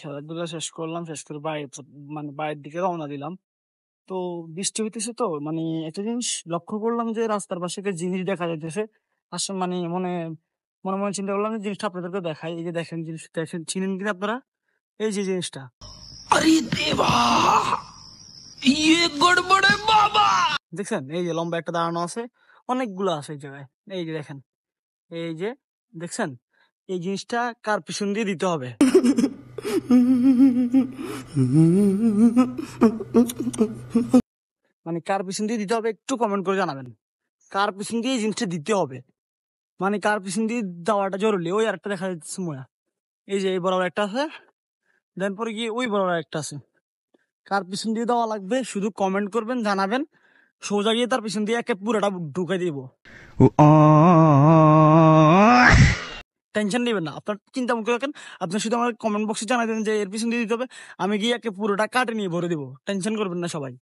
খেলাধুলা শেষ করলাম, শেষ করে মানে বাইরের দিকে রওনা দিলাম। তো বৃষ্টি হইতেছে, তো মানে একটা জিনিস লক্ষ্য করলাম যে রাস্তার পাশে একটা জিনিস দেখা যাইতেছে। আসলে মানে মনে মনে মনে চিন্তা করলাম যে জিনিসটা আপনাদেরকে দেখাই। এই যে দেখেন, জিনিস দেখেন, চিনেন কিনা আপনারা? এই যে জিনিসটা अरे देवा, ये गड़बड़ है बाबा। দেখছেন? এই যে লম্বা একটা দাঁড়ানো আছে, অনেকগুলো আছে এই জায়গায়। এই যে দেখেন, এই যে দেখছেন, এই জিনিসটা কার পিছন দিয়ে দিতে হবে? মানে কার পিছন দিয়ে দিতে হবে একটু কমেন্ট করে জানাবেন। কার পিছন দিয়ে এই জিনিসটা দিতে হবে, মানে কার পিছন দিয়ে দেওয়াটা জরুরি। ওই আরেকটা দেখা যাচ্ছে মোয়া, এই যে এই বরাবর একটা আছে, দেন পরে গিয়ে ওই বরাবর একটা আছে। কার পিছন দিয়ে দেওয়া লাগবে শুধু কমেন্ট করবেন, জানাবেন। সোজা গিয়ে তার পিছন দিয়ে একে পুরোটা ঢুকাই দিব। টেনশন নেবেন না, আপনার চিন্তা মুক্ত রাখেন। আপনি শুধু আমার কমেন্ট বক্সে জানাই দেন যে এর পিছন দিয়ে দিতে হবে, আমি গিয়ে একে পুরোটা কাটে নিয়ে ভরে দিব। টেনশন করবেন না সবাই।